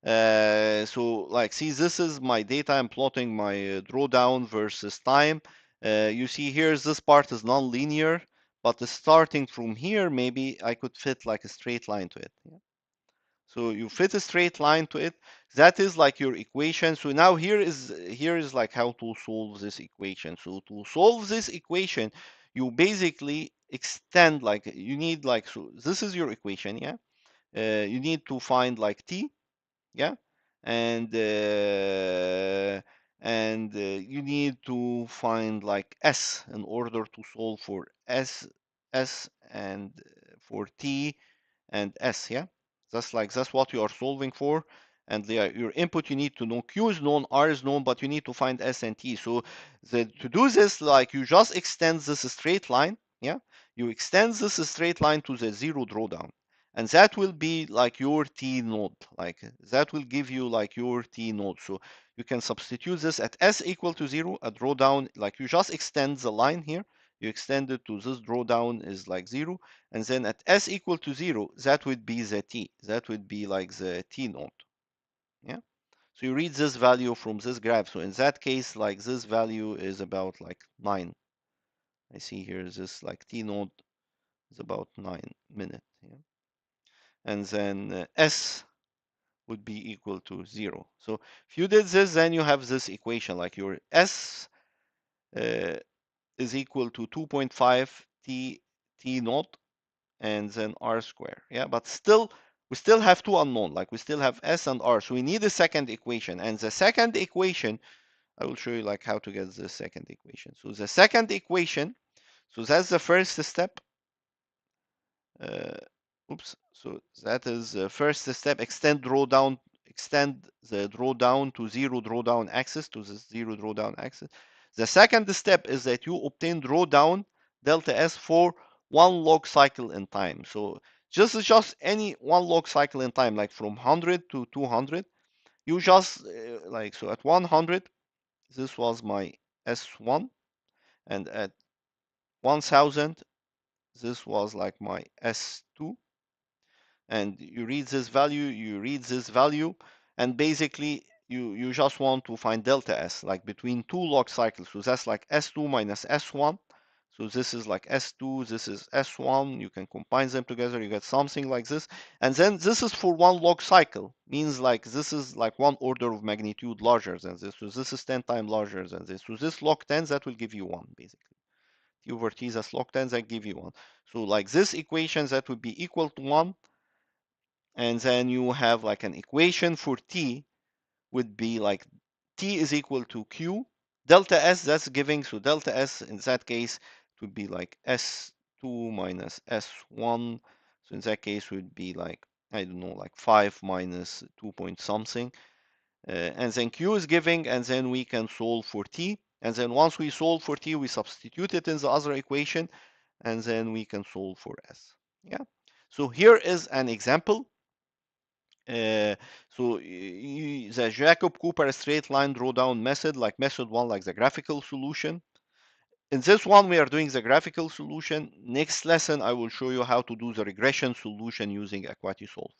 So like, see, this is my data. I'm plotting my drawdown versus time. You see here, this part is non-linear, but starting from here, maybe I could fit like a straight line to it. Yeah. So you fit a straight line to it. That is like your equation. So now here is like how to solve this equation. So to solve this equation, you basically extend, like you need like, so this is your equation. Yeah. You need to find like t. Yeah, and you need to find like s in order to solve for s and for t and s. Yeah, that's what you are solving for. And your input, you need to know q is known, r is known, but you need to find s and t. So to do this, like, you just extend this straight line. Yeah, you extend this straight line to the zero drawdown, and that will be like your t node. Like, that will give you like your t node. So you can substitute this at s equal to 0, a drawdown, like you just extend the line here, you extend it to this drawdown is like 0, and then at s equal to 0, that would be the t, that would be like the t node. Yeah, so you read this value from this graph. So in that case, like, this value is about like 9. I see here this like t node is about 9 minutes. Yeah, and then s would be equal to 0. So if you did this, then you have this equation, like your s uh, is equal to 2.5 t naught and then r square. Yeah, but still, we still have two unknown, like we still have s and r. So we need a second equation, and the second equation, I will show you like how to get the second equation. So the second equation, so that's the first step. Uh, oops. So that is the first step. Extend drawdown. Extend the drawdown to zero drawdown axis, to the zero drawdown axis. The second step is that you obtain drawdown delta S for one log cycle in time. So just any one log cycle in time, like from 100 to 200. You just like, so at 100, this was my S1, and at 1000, this was like my S2, and you read this value, you read this value, and basically you just want to find delta S, like between two log cycles. So that's like S2 minus S1. So this is like S2, this is S1. You can combine them together, you get something like this. And then this is for one log cycle, means like this is like one order of magnitude larger than this. So this is 10 times larger than this. So this log 10, that will give you 1, basically. T over T, that's log 10, that give you 1. So like this equation, that would be equal to 1. And then you have like an equation for T would be like T is equal to Q. Delta S, that's giving, so delta S in that case it would be like S2 minus S1. So in that case would be like, I don't know, like 5 minus 2 point something. And then Q is giving, and then we can solve for T. And then once we solve for T, we substitute it in the other equation, and then we can solve for S. Yeah. So here is an example. So the Jacob-Cooper straight line drawdown method, like method one, like the graphical solution. In this one, we are doing the graphical solution. Next lesson, I will show you how to do the regression solution using AquatiSolve.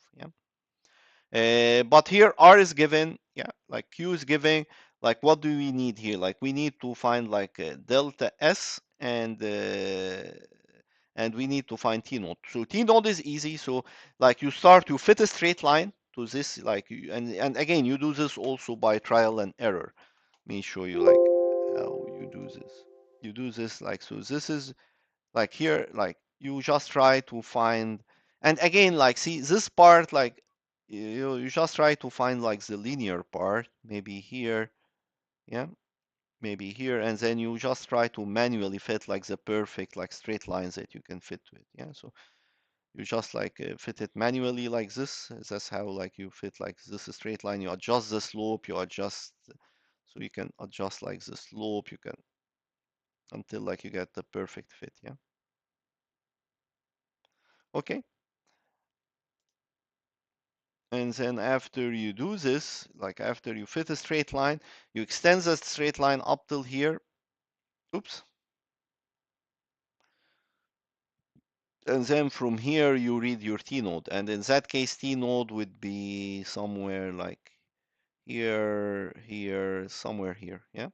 Yeah. But here R is given, yeah, like Q is given. Like what do we need here? Like we need to find like delta S, and we need to find T node. So T node is easy. So like you start, you fit a straight line to this, like and again you do this also by trial and error. Let me show you like how you do this. You do this like so. This is like here, like you just try to find, and again, like see this part, like you just try to find like the linear part, maybe here, yeah, maybe here, and then you just try to manually fit like the perfect like straight lines that you can fit to it. Yeah, so you just like fit it manually like this. That's how like you fit like this straight line. You adjust the slope, you adjust, so you can adjust like the slope, you can, until like you get the perfect fit. Yeah, okay. And then after you do this, like after you fit a straight line, you extend that straight line up till here. Oops. And then from here, you read your T node. And in that case, T node would be somewhere like here, here, somewhere here. Yeah.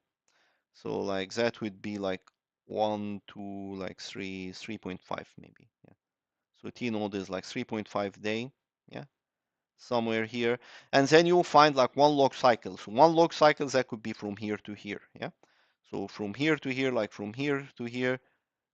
So like that would be like 1, 2, like 3, 3.5 maybe. Yeah. So T node is like 3.5 day. Yeah. Somewhere here, and then you'll find like one log cycle. So one log cycle, that could be from here to here. Yeah. So from here to here, like from here to here,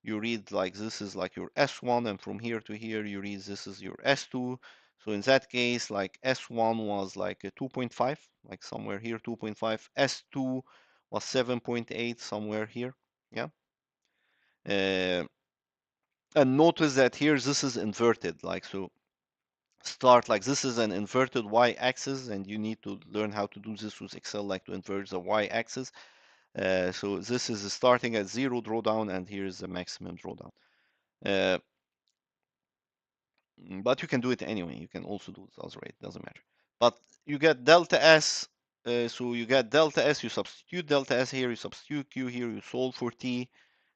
you read like this is like your S1, and from here to here, you read this is your S2. So in that case, like S1 was like a 2.5, like somewhere here, 2.5. S2 was 7.8, somewhere here. Yeah. Uh, and notice that here this is inverted, like so start like this is an inverted y-axis, and you need to learn how to do this with Excel, like to invert the y-axis. So this is starting at 0 drawdown, and here's the maximum drawdown. Uh, but you can do it anyway. You can also do the other way. It doesn't matter. But you get delta S. So you get delta S. You substitute delta S here. You substitute Q here. You solve for T.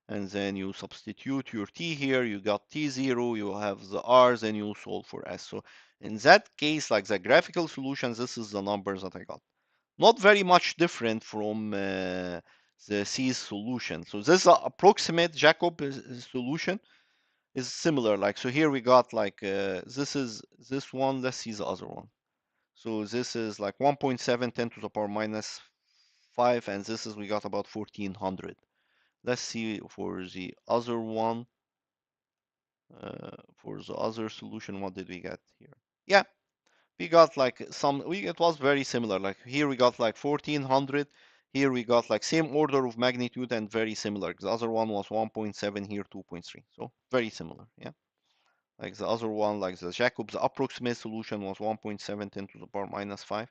And then you substitute your T here, you got T0, you have the R's, and you solve for S. So in that case, like the graphical solution, this is the numbers that I got. Not very much different from the C's solution. So this approximate Jacob solution is similar. Like, so here we got like, this is this one, let's see the other one. So this is like 1.7 10 to the power minus 5, and this is, we got about 1400. Let's see for the other one, for the other solution, what did we get here? Yeah, we got like it was very similar. Like here we got like 1400. Here we got like same order of magnitude and very similar. The other one was 1.7, here 2.3. So very similar, yeah. Like the other one, like the Jacob's approximate solution was 1.7 10 to the power minus 5.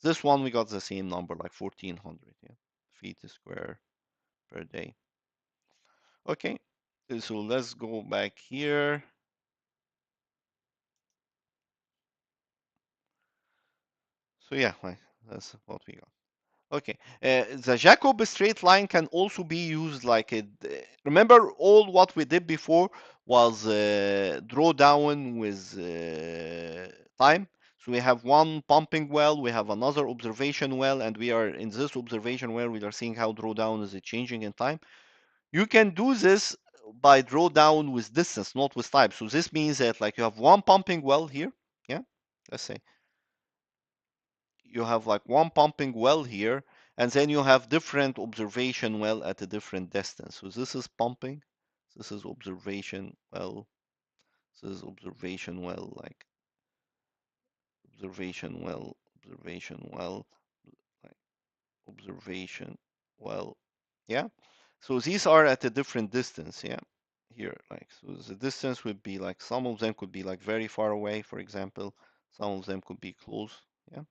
This one we got the same number, like 1400, yeah, feet square per day. Okay. So let's go back here. So yeah, like that's what we got. Okay, the Jacob straight line can also be used like a. Remember all what we did before was drawdown with time. So we have one pumping well, we have another observation well, and we are in this observation well, we are seeing how drawdown is changing in time. You can do this by drawdown with distance, not with time. So this means that like you have one pumping well here, yeah, let's say you have like one pumping well here, and then you have different observation well at a different distance. So this is pumping, this is observation well, this is observation well, like observation well, observation well, like observation well, yeah. So these are at a different distance, yeah. Here, like so the distance would be like some of them could be like very far away, for example, some of them could be close, yeah.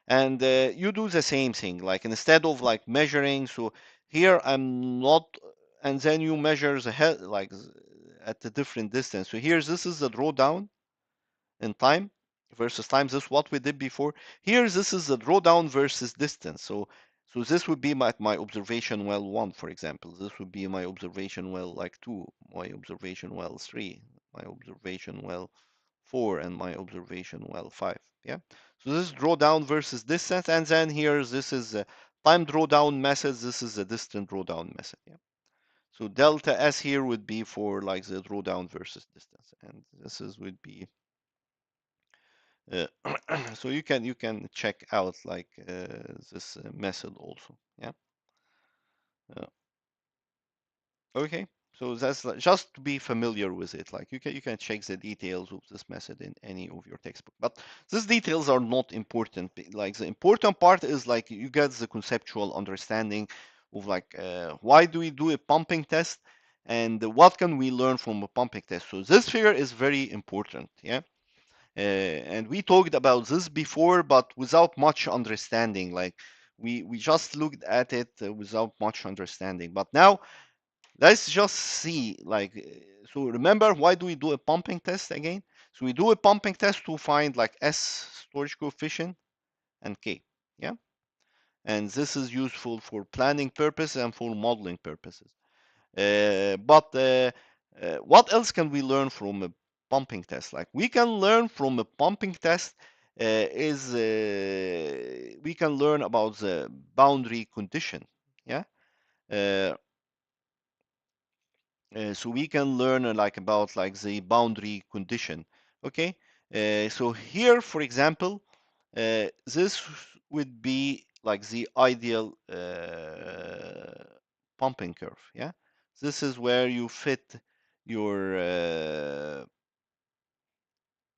And you do the same thing like instead of like measuring, so here I'm not, and then you measure the head like at a different distance. So here this is the drawdown in time versus time. This is what we did before. Here this is the drawdown versus distance. So this would be my observation well 1, for example. This would be my observation well like 2, my observation well 3, my observation well 4, and my observation well 5. Yeah. So this is drawdown versus distance, and then here this is a time drawdown method. This is a distant drawdown method. Yeah. So delta S here would be for like the drawdown versus distance, and this is would be uh, so you can check out like this method also. Yeah. Uh, okay. So that's just to be familiar with it. Like you can check the details of this method in any of your textbook, but these details are not important. Like the important part is like you get the conceptual understanding of like why do we do a pumping test and what can we learn from a pumping test. So this figure is very important. Yeah. And we talked about this before, but without much understanding. Like we just looked at it without much understanding. But now let's just see. Like so, remember why do we do a pumping test again? So we do a pumping test to find like S storage coefficient and K. Yeah, and this is useful for planning purposes and for modeling purposes. But what else can we learn from a pumping test? Like we can learn from a pumping test is we can learn about the boundary condition. Yeah. Uh, so we can learn like about like the boundary condition. Okay. So here, for example, this would be like the ideal pumping curve. Yeah. This is where you fit your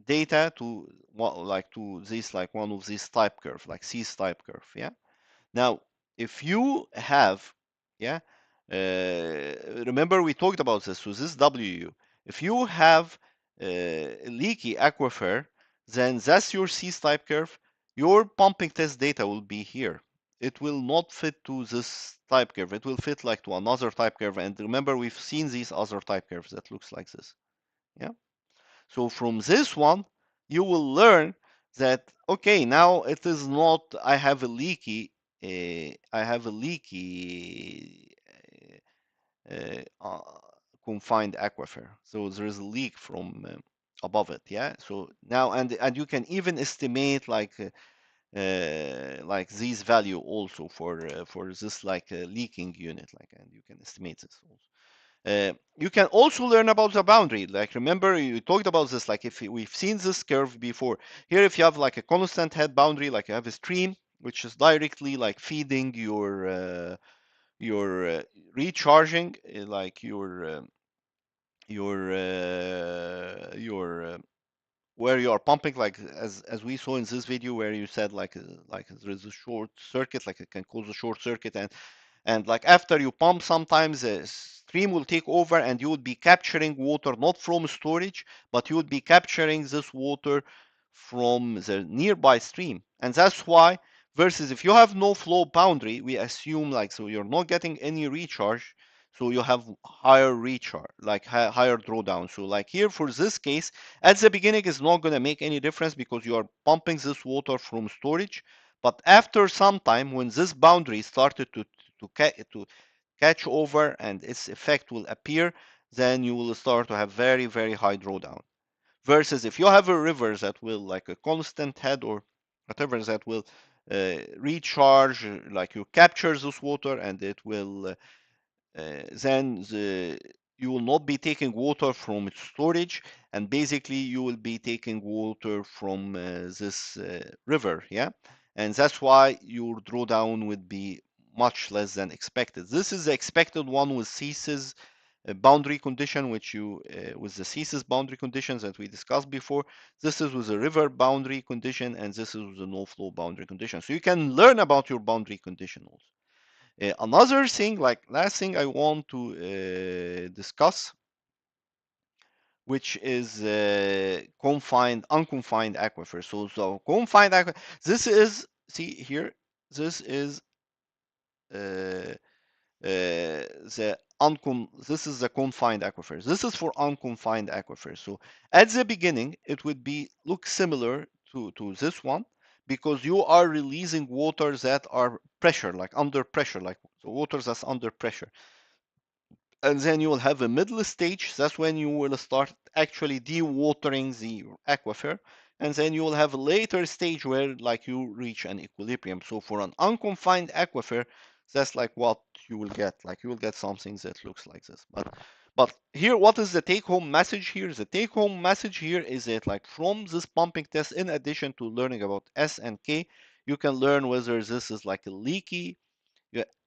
data to like to this like one of these type curve, like C type curve. Yeah. Now, if you have, yeah, remember we talked about this. So this WU. If you have a leaky aquifer, then that's your C type curve. Your pumping test data will be here. It will not fit to this type curve. It will fit like to another type curve. And remember, we've seen these other type curves that looks like this. Yeah. So from this one, you will learn that, okay, now it is not, I have a leaky, I have a leaky confined aquifer. So there is a leak from above it. Yeah. So now, and you can even estimate like these value also for this like leaking unit, like, and you can estimate this also. You can also learn about the boundary. Like remember, you talked about this. Like if we've seen this curve before. Here, if you have like a constant head boundary, like you have a stream which is directly like feeding your recharging, like your where you are pumping, like as we saw in this video, where you said like there is a short circuit, like it can cause a short circuit, and like after you pump, sometimes a stream will take over and you would be capturing water not from storage, but you would be capturing this water from the nearby stream. And that's why, versus if you have no flow boundary, we assume like, so you're not getting any recharge. So you have higher recharge, like higher drawdown. So like here for this case, at the beginning is not going to make any difference because you are pumping this water from storage. But after some time, when this boundary started to catch over and its effect will appear, then you will start to have very, very high drawdown. Versus if you have a river that will like a constant head or whatever that will recharge, like you capture this water and it will then you will not be taking water from its storage, and basically you will be taking water from this river, yeah, and that's why your drawdown would be much less than expected. This is the expected one with ceases boundary condition, which you with the ceases boundary conditions that we discussed before. This is with a river boundary condition, and this is with a no flow boundary condition. So you can learn about your boundary condition also. Another thing, like last thing I want to discuss, which is unconfined aquifer. So confined aquifer, this is, see here, this is this is the confined aquifers. This is for unconfined aquifers. So at the beginning, it would be look similar to this one because you are releasing waters that are pressure, like under pressure, like the waters that's under pressure. And then you will have a middle stage. That's when you will start actually dewatering the aquifer. And then you will have a later stage where like you reach an equilibrium. So for an unconfined aquifer, that's like what you will get. Like you will get something that looks like this. But here, what is the take-home message here? The take-home message here is that like from this pumping test, in addition to learning about S and K, you can learn whether this is like a leaky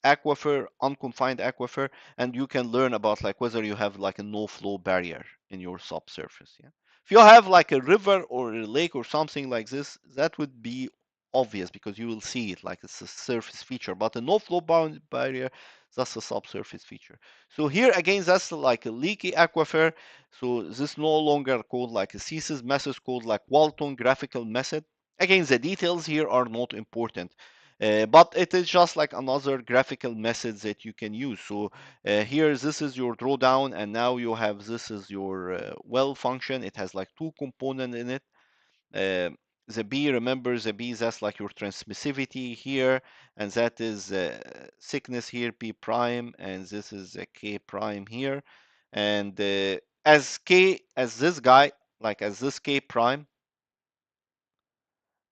aquifer, unconfined aquifer, and you can learn about like whether you have like a no flow barrier in your subsurface. Yeah. If you have like a river or a lake or something like this, that would be obvious because you will see it like it's a surface feature. But a no flow bound barrier, that's a subsurface feature. So here again, that's like a leaky aquifer. So this no longer called like a CSIS method, called like Walton graphical method. Again, the details here are not important. But it is just like another graphical method that you can use. So here, this is your drawdown, and now you have this is your well function. It has like two components in it. Uh, the B, remember the B, that's like your transmissivity here, and that is thickness here, P prime, and this is a K prime here. And as K, as this guy, like as this K prime,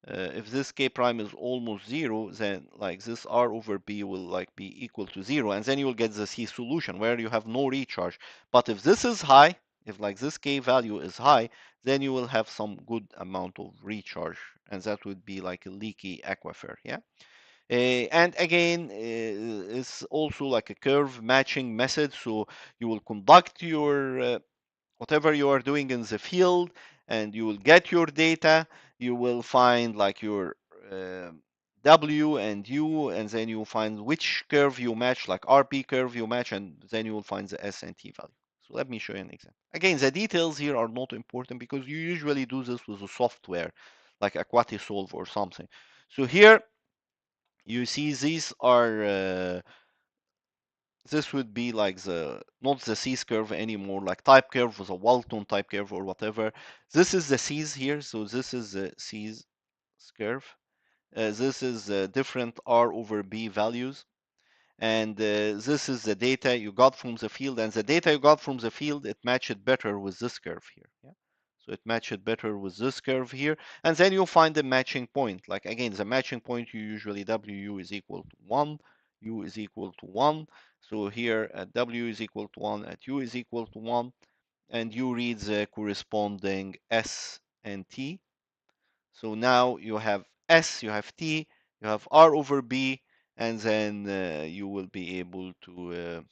if this k prime is almost zero, then like this r over b will like be equal to zero, and then you will get the C solution where you have no recharge. But if this is high, if like this k value is high, then you will have some good amount of recharge, and that would be like a leaky aquifer. Yeah. And again, it's also like a curve matching method. So you will conduct your whatever you are doing in the field, and you will get your data. You will find like your uh, W and U, and then you will find which curve you match, like RP curve you match, and then you will find the S and T value. So let me show you an example. Again, the details here are not important because you usually do this with a software like Aquatisolve or something. So here you see these are this would be like the not the C's curve anymore, like type curve was a Walton type curve or whatever. This is the C's here, so this is the C's curve. This is different R over B values, and this is the data you got from the field, and the data you got from the field, it matched better with this curve here. Yeah. So it matched better with this curve here, and then you'll find the matching point. Like again, the matching point, you usually WU is equal to 1, U is equal to 1. So here at W is equal to 1, at U is equal to 1, and you read the corresponding S and T. So now you have S, you have T, you have R over B, and then you will be able to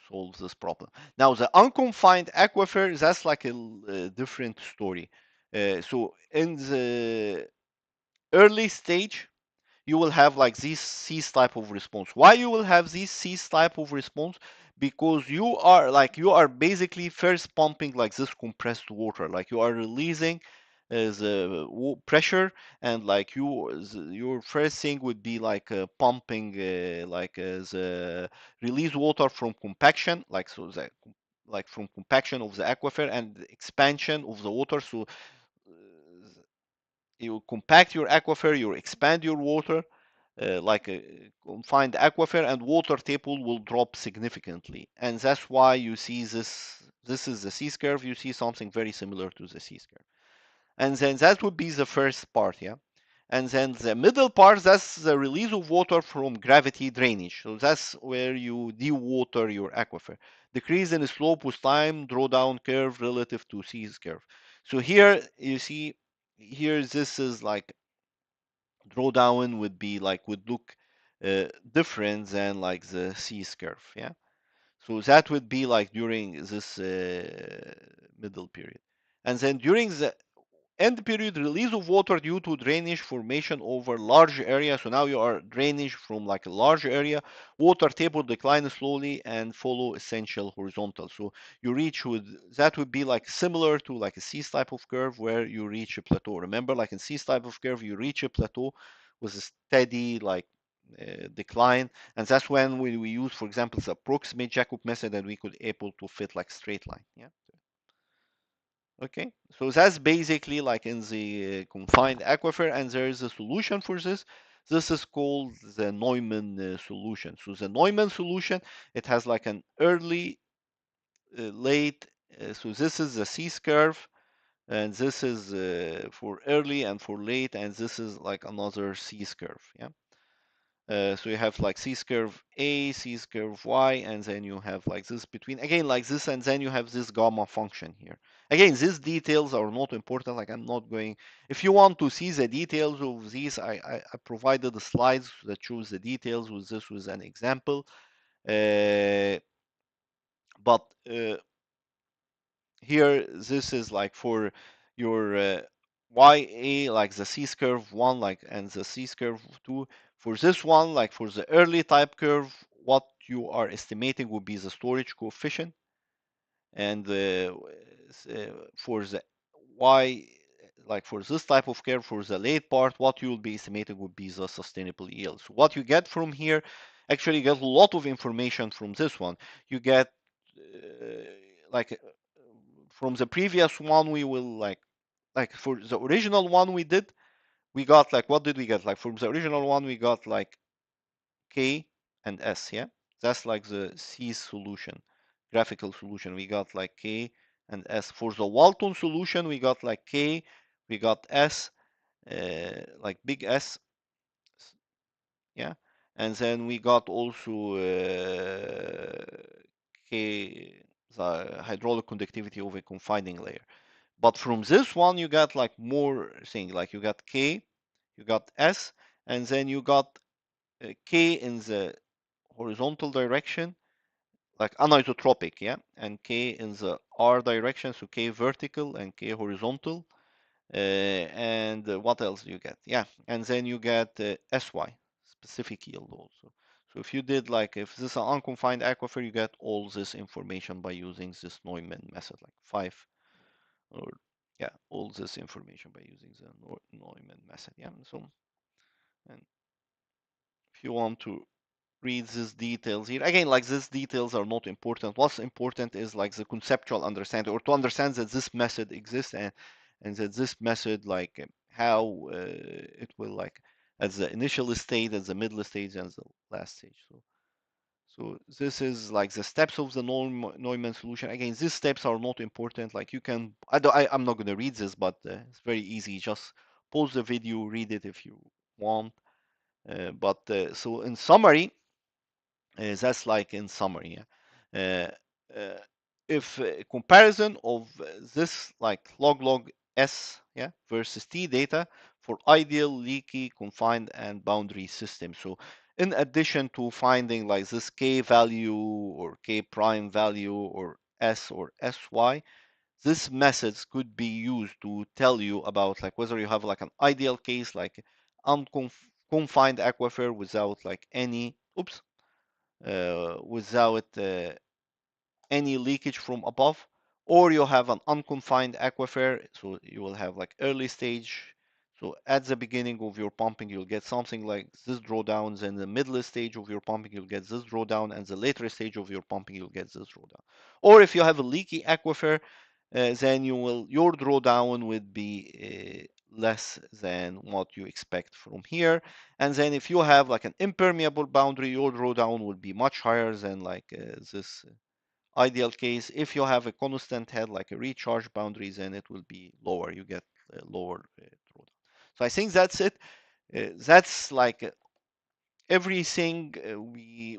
solve this problem. Now the unconfined aquifer, that's like a different story. So in the early stage, you will have like this C's type of response. Why you will have this C's type of response? Because you are basically first pumping like this compressed water, like you are releasing the pressure, and like your first thing would be like pumping the release water from compaction, like so the like from compaction of the aquifer and expansion of the water. So you compact your aquifer, you expand your water, like a confined aquifer, and water table will drop significantly. And that's why you see this. This is the C-curve. You see something very similar to the C-curve. And then that would be the first part, yeah. And then the middle part, that's the release of water from gravity drainage. So that's where you dewater your aquifer. Decrease in slope with time, drawdown curve relative to C's curve. So here you see, here this is like drawdown would be like would look different than like the C's curve, yeah. So that would be like during this middle period. And then during the end period, release of water due to drainage formation over large area. So now you are drainage from like a large area. Water table decline slowly and follow essential horizontal. So you reach with that would be like similar to like a C type of curve where you reach a plateau. Remember, like in C type of curve, you reach a plateau with a steady like decline, and that's when we use, for example, the approximate Jacob method, and we could able to fit like straight line. Yeah. Okay, so that's basically like in the confined aquifer, and there is a solution for this. This is called the Neumann solution. So the Neumann solution, it has like an early, late. So this is the C curve, and this is for early and for late, and this is like another C curve. Yeah. So you have like C curve A, C curve Y, and then you have like this between, again, like this, and then you have this gamma function here. Again, these details are not important. Like I'm not going, if you want to see the details of these, I provided the slides that shows the details with this was an example. Uh, but here, this is like for your YA, like the C curve 1, like, and the C curve 2. For this one, like for the early type curve, what you are estimating would be the storage coefficient. And for the Y, like for this type of curve, for the late part, what you will be estimating would be the sustainable yield. So what you get from here, actually you get a lot of information from this one. You get like from the previous one, we will like for the original one we did, we got like, what did we get? Like from the original one, we got like K and S, yeah? That's like the C solution, graphical solution. We got like K and S. For the Walton solution, we got like K, we got S, like big S, yeah? And then we got also K, the hydraulic conductivity of a confining layer. But from this one, you got like more thing, like you got K, you got S, and then you got K in the horizontal direction, like anisotropic, yeah, and K in the R direction, so K vertical and K horizontal. And what else do you get? Yeah, and then you get SY, specific yield also. So if you did like, if this is an unconfined aquifer, you get all this information by using this Neumann method, like 5, or yeah, all this information by using the Neumann method. Yeah, so, and if you want to read these details here, again, like these details are not important. What's important is like the conceptual understanding, or to understand that this method exists, and that this method, like how it will like at the initial state, at the middle stage, and the last stage. So this is like the steps of the Neumann solution. Again, these steps are not important. Like you can, I'm not going to read this, but it's very easy. Just pause the video, read it if you want. But so in summary, that's like in summary. Yeah. If comparison of this like log S, yeah, versus T data for ideal leaky confined and boundary system. So in addition to finding like this K value or K prime value or S or SY, these methods could be used to tell you about like whether you have like an ideal case, like unconfined aquifer without like any, without any leakage from above, Or you have an unconfined aquifer, so you will have like early stage. So at the beginning of your pumping, you'll get something like this drawdowns, and the middle stage of your pumping, you'll get this drawdown, and the later stage of your pumping, you'll get this drawdown. Or if you have a leaky aquifer, then your drawdown would be less than what you expect from here. And then if you have like an impermeable boundary, your drawdown would be much higher than like this ideal case. If you have a constant head like a recharge boundary, then it will be lower. You get lower drawdown. So I think that's it. That's like everything.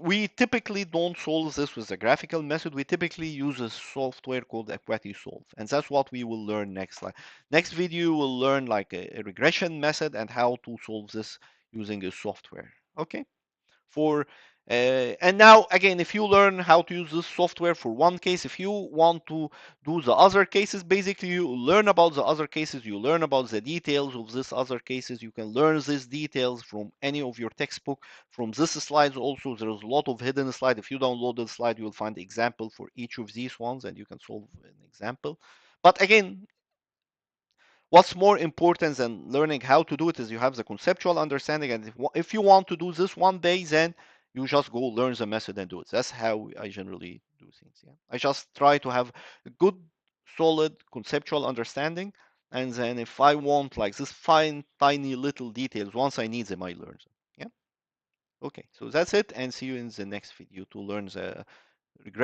We typically don't solve this with a graphical method. We typically use a software called Solve, and that's what we will learn next. Like next video, we'll learn like a regression method and how to solve this using a software. Okay. For and now again, if you learn how to use this software for one case, if you want to do the other cases, basically you learn about the other cases, you learn about the details of this other cases. You can learn these details from any of your textbook, from this slides. Also, there's a lot of hidden slide. If you download the slide, you'll find example for each of these ones, and you can solve an example. But again, what's more important than learning how to do it is you have the conceptual understanding. And if you want to do this one day, then you just go learn the method and do it. That's how I generally do things. Yeah, I just try to have a good, solid conceptual understanding, and then if I want like this fine, tiny little details, once I need them, I learn them. Yeah. Okay. So that's it, and see you in the next video to learn the regression